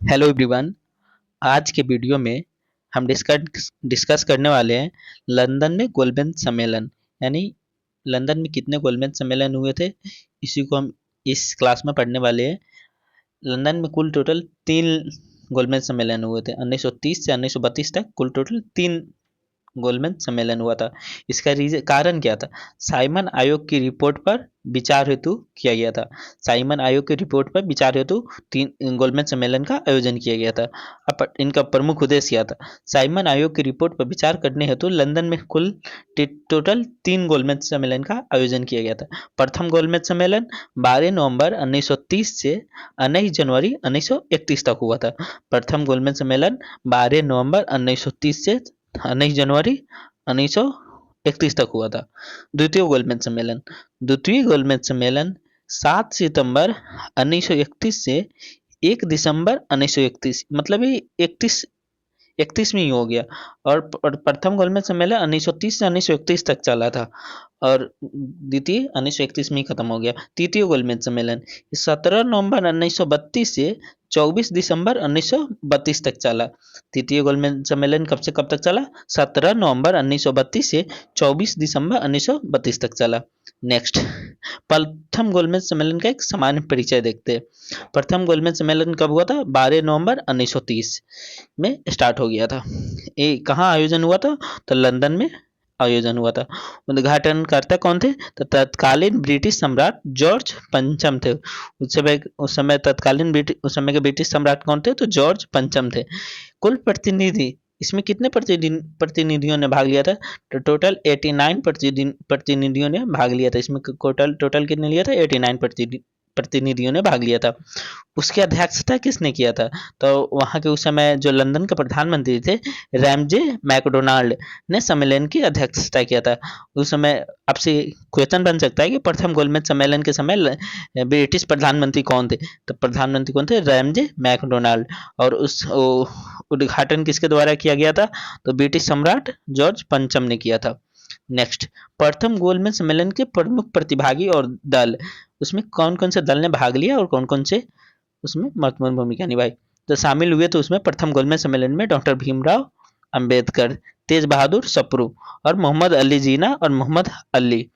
Hello everyone. आज के video में हम डिस्कस करने वाले हैं लंदन में गोलमेज सम्मेलन, यानी लंदन में कितने गोलमेज सम्मेलन हुए थे, इसी को हम इस क्लास में पढ़ने वाले हैं। लंदन में कुल टोटल 3 गोलमेज सम्मेलन हुए थे। 1930 से 1932 तक कुल टोटल 3 गोलमेज सम्मेलन हुआ था। इसका कारण क्या था? साइमन आयोग की रिपोर्ट पर विचार हेतु किया गया था। साइमन आयोग की रिपोर्ट पर विचार हेतु 3 गोलमेज सम्मेलन का आयोजन किया गया था। अब इनका प्रमुख उद्देश्य क्या था? साइमन आयोग की रिपोर्ट पर विचार करने हेतु लंदन में कुल टोटल 3 गोलमेज सम्मेलन का आयोजन किया गया था। प्रथम गोलमेज सम्मेलन 12 नवंबर 1930 से 19 जनवरी 1931 तक हुआ था। प्रथम गोलमेज सम्मेलन 12 नवंबर 1930 से 19 जनवरी 1931 तक हुआ था। द्वितीय गोलमेज सम्मेलन 7 सितंबर 1931 से 1 दिसंबर 1931, मतलब ये 31 में ही हो गया। और प्रथम गोलमेज सम्मेलन 1930 से 1931 तक चला था और द्वितीय 1931 में ही खत्म हो गया। तृतीय गोलमेज सम्मेलन 17 नवंबर 1932 से 24 दिसंबर 1932 तक चला। तृतीय गोलमेज सम्मेलन कब से कब तक चला? 17 नवंबर 1932 से 24 दिसंबर 1932 तक चला। नेक्स्ट, प्रथम गोलमेज सम्मेलन का एक सामान्य परिचय देखते हैं। प्रथम गोलमेज सम्मेलन कब हुआ था? 12 नवंबर 1930 में स्टार्ट हो गया था। ये कहाँ आयोजन हुआ था? तो लंदन में आयोजन हुआ था। उद्घाटनकर्ता कौन थे? तो तत्कालीन ब्रिटिश सम्राट जॉर्ज पंचम थे। उस समय के ब्रिटिश सम्राट कौन थे? तो जॉर्ज पंचम थे। कुल प्रतिनिधि, इसमें कितने प्रतिनिधियों ने भाग लिया था? तो टोटल 89 प्रतिनिधियों ने भाग लिया था। इसमें टोटल कितने लिया था? 89 प्रतिनिधियों ने भाग लिया था। उसकी अध्यक्षता किसने किया था? तो वहाँ के उस समय जो लंदन के प्रधानमंत्री थे रैमजे मैकडोनाल्ड ने सम्मेलन की अध्यक्षता किया था। उस समय आपसे क्वेश्चन बन सकता है कि प्रथम गोलमेज सम्मेलन के समय ब्रिटिश प्रधानमंत्री कौन थे? तो प्रधानमंत्री कौन थे? Ramsay MacDonald. और उस उद्घाटन किसके द्वारा किया गया था? तो ब्रिटिश सम्राट जॉर्ज पंचम ने किया था। नेक्स्ट, प्रथम गोलमेज सम्मेलन के प्रमुख प्रतिभागी और दल, उसमें कौन कौन से दल ने भाग लिया और कौन कौन से उसमें महत्वपूर्ण भूमिका निभाई? तो शामिल हुए तो उसमें प्रथम गोलमेज सम्मेलन में डॉक्टर भीमराव अंबेडकर, तेज बहादुर सप्रू और मोहम्मद अली जीना और मोहम्मद अली,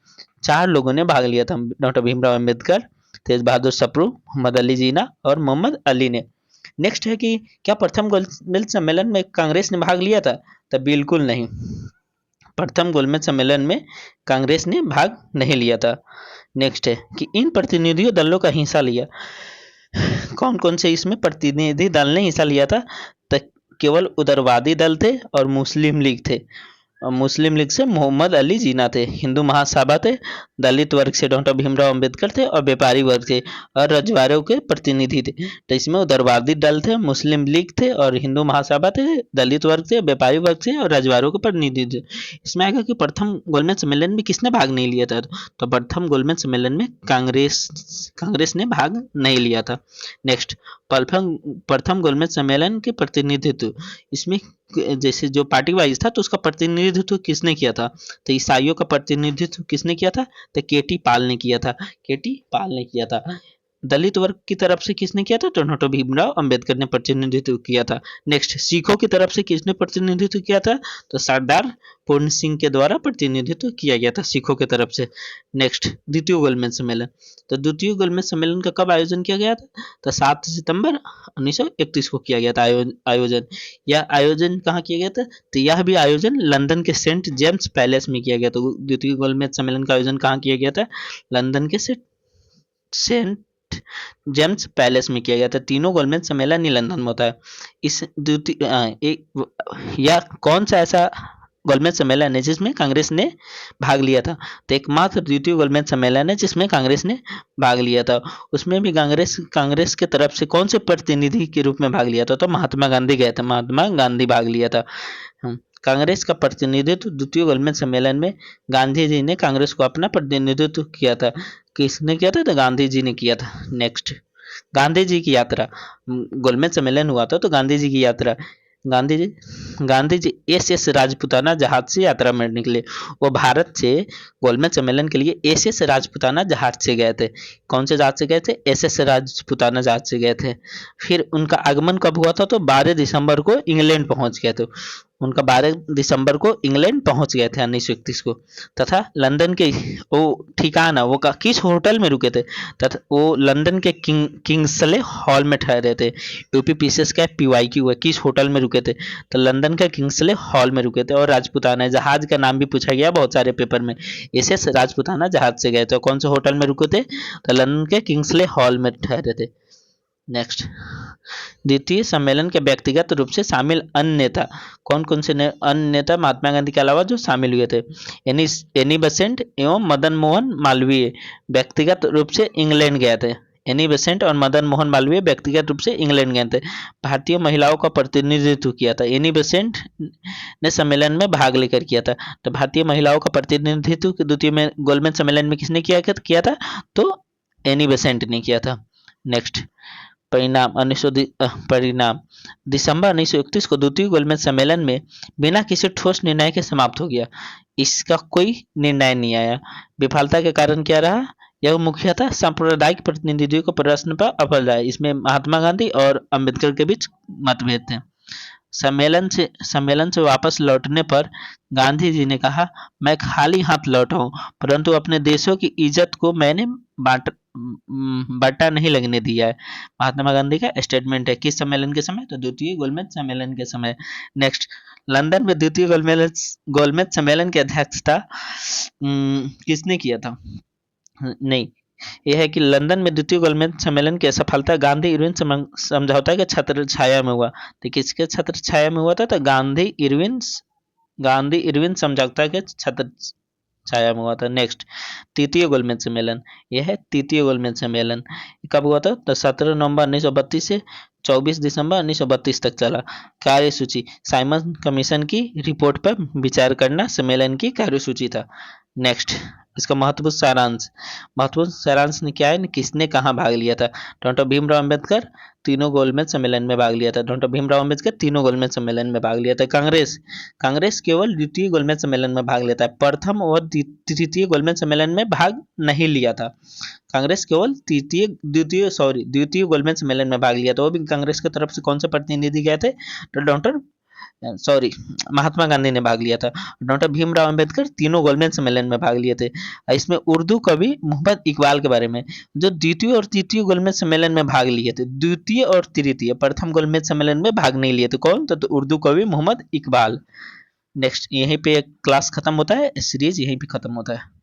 4 लोगों ने भाग लिया था। डॉक्टर भीमराव अंबेडकर, तेज बहादुर सप्रू, मोहम्मद अली जीना और मोहम्मद अली ने। नेक्स्ट है कि क्या प्रथम गोलमेज सम्मेलन में कांग्रेस ने भाग लिया था? तो बिल्कुल नहीं। प्रथम गोलमेज सम्मेलन में कांग्रेस ने भाग नहीं लिया था। नेक्स्ट है कि इन प्रतिनिधियों दलों का हिस्सा लिया, कौन कौन से इसमें प्रतिनिधि दल ने हिस्सा लिया था? तो केवल उदारवादी दल थे और मुस्लिम लीग थे। मुस्लिम लीग से मोहम्मद अली जीना थे, हिंदू महासभा थे, दलित वर्ग से डॉक्टर भीमराव अंबेडकर थे और व्यापारी वर्ग से और रजवाड़ों के प्रतिनिधि थे। तो इसमें उदारवादी दल थे, मुस्लिम लीग थे और हिंदू महासभा थे, दलित वर्ग से, व्यापारी वर्ग से और रजवाड़ों के प्रतिनिधि थे। इसमें आएगा कि प्रथम गोलमेज सम्मेलन में किसने भाग नहीं लिया था? तो प्रथम गोलमेज सम्मेलन में कांग्रेस ने भाग नहीं लिया था। नेक्स्ट, प्रथम गोलमेज सम्मेलन के प्रतिनिधित्व, इसमें जैसे जो पार्टी वाइज था तो उसका प्रतिनिधित्व किसने किया था? तो ईसाइयों का प्रतिनिधित्व किसने किया था? तो केटी पाल ने किया था। केटी पाल ने किया था। दलित वर्ग की तरफ से किसने किया था? तो डॉक्टर भीमराव अंबेडकर ने प्रतिनिधित्व किया था। नेक्स्ट, सिखों की तरफ से किसने प्रतिनिधित्व किया था? तो सरदार पूर्ण सिंह के द्वारा प्रतिनिधित्व किया गया था सिखों की तरफ से। नेक्स्ट, द्वितीय गोलमेज सम्मेलन, तो द्वितीय गोलमेज सम्मेलन का कब आयोजन किया गया था? तो 7 सितंबर 1931 को किया गया था आयोजन। यह आयोजन कहाँ किया गया था? तो यह भी आयोजन लंदन के सेंट जेम्स पैलेस में किया गया था। द्वितीय गोलमेज सम्मेलन का आयोजन कहाँ किया गया था? लंदन के सेंट जेम्स पैलेस में किया गया था। तीनों गोलमेज सम्मेलन ही लंदन में होता है। इस या कौन सा ऐसा गोलमेज सम्मेलन है जिसमें कांग्रेस ने भाग लिया था? तो एकमात्र द्वितीय गोलमेज सम्मेलन है जिसमें कांग्रेस ने भाग लिया था। उसमें भी कांग्रेस के तरफ से कौन से प्रतिनिधि के रूप में भाग लिया था? तो महात्मा गांधी गए थे, महात्मा गांधी भाग लिया था। कांग्रेस का प्रतिनिधित्व द्वितीय गोलमेज सम्मेलन में गांधी जी ने कांग्रेस को अपना प्रतिनिधित्व किया था। किसने किया था? तो गांधी जी ने किया था। नेक्स्ट, गांधी जी की यात्रा, गोलमेज सम्मेलन हुआ था तो गांधी जी की यात्रा गांधी जी एस राजपूताना जहाज से यात्रा में निकले। वो भारत से गोलमेज सम्मेलन के लिए एस राजपूताना जहाज से गए थे। कौन से जहाज से गए थे? एस राजपूताना जहाज से गए थे। फिर उनका आगमन कब हुआ था? तो 12 दिसंबर को इंग्लैंड पहुंच गए थे। उनका 12 दिसंबर को इंग्लैंड पहुंच गए थे 1931 को। तथा लंदन के वो ठिकाना वो किस होटल में रुके थे? तथा वो लंदन के किंग्सले हॉल में ठहरे थे। यूपीपीसीएस का PYQ है, किस होटल में रुके थे? तो लंदन के किंग्सले हॉल में रुके थे। और राजपूताना जहाज का नाम भी पूछा गया बहुत सारे पेपर में। एस राजपूताना जहाज से गए थे। कौन से होटल में रुके थे? तो लंदन के किंग्सले हॉल में ठहरे थे। नेक्स्ट, द्वितीय सम्मेलन के व्यक्तिगत रूप से शामिल अन्य नेता कौन कौन से अन्य नेता महात्मा गांधी के अलावा जो शामिल हुए थे? एनी बेसेंट एवं मदन मोहन मालवीय व्यक्तिगत रूप से इंग्लैंड गए थे। एनी बेसेंट और मदन मोहन मालवीय व्यक्तिगत रूप से इंग्लैंड गए थे। भारतीय महिलाओं का प्रतिनिधित्व किया था। एनी बेसेंट ने सम्मेलन में भाग लेकर किया था। तो भारतीय महिलाओं का प्रतिनिधित्व द्वितीय में गोलमेज सम्मेलन में किसने किया था? तो एनी बेसेंट ने किया था। नेक्स्ट, परिणाम दिसंबर 1931 को द्वितीय गोलमेज सम्मेलन में बिना किसी ठोस निर्णय के समाप्त हो गया। इसका कोई निर्णय नहीं आया। विफलता के कारण क्या रहा? यह मुख्यतः सांप्रदायिक प्रतिनिधित्व को प्रश्न पर अफल रहा। इसमें महात्मा गांधी और अंबेडकर के बीच मतभेद थे। सम्मेलन से वापस लौटने पर गांधी जी ने कहा, मैं खाली हाथ लौटा हूं, परंतु अपने देशों की इज्जत को मैंने बांटा नहीं लगने दिया है। महात्मा गांधी का स्टेटमेंट है। किस सम्मेलन के समय? तो द्वितीय गोलमेज सम्मेलन के समय। नेक्स्ट, लंदन में द्वितीय गोलमेज सम्मेलन की अध्यक्षता किसने किया था? नहीं, यह है कि लंदन में द्वितीय गोलमेज सम्मेलन की असफलता गांधी इरविन समझौता के छत्र छाया में हुआ। तो किसके छत्र छाया में हुआ था? तो गांधी इरविन समझौता के छत्र छाया में हुआ था। नेक्स्ट, तृतीय गोलमेज सम्मेलन। यह है तृतीय गोलमेज सम्मेलन। कब हुआ था? तो 17 नवंबर 1932 से 24 दिसंबर 1932 तक चला। कार्यसूची साइमन कमीशन की रिपोर्ट पर विचार करना सम्मेलन की कार्यसूची था। नेक्स्ट, इसका महत्वपूर्ण सारांश ने क्या है? किसने कहाँ भाग लिया था? डॉक्टर भीमराव अंबेडकर तीनों गोलमेज सम्मेलन में भाग लिया था। डॉक्टर भीमराव अंबेडकर तीनों गोलमेज सम्मेलन में भाग लिया था। कांग्रेस केवल द्वितीय गोलमेज सम्मेलन में भाग लेता है। प्रथम और तृतीय गोलमेज सम्मेलन में भाग नहीं लिया था। कांग्रेस केवल द्वितीय गोलमेज सम्मेलन में भाग लिया था। वो भी कांग्रेस की तरफ से कौन से प्रतिनिधि गए थे? तो महात्मा गांधी ने भाग लिया था। डॉक्टर भीमराव अंबेडकर तीनों गोलमेज सम्मेलन में भाग लिए थे। इसमें उर्दू कवि मोहम्मद इकबाल के बारे में, जो द्वितीय और तृतीय गोलमेज सम्मेलन में भाग लिए थे। द्वितीय और तृतीय, प्रथम गोलमेज सम्मेलन में भाग नहीं लिए थे। कौन? तो उर्दू कवि मोहम्मद इकबाल। नेक्स्ट, यहीं पे क्लास खत्म होता है, सीरीज यहीं पे खत्म होता है।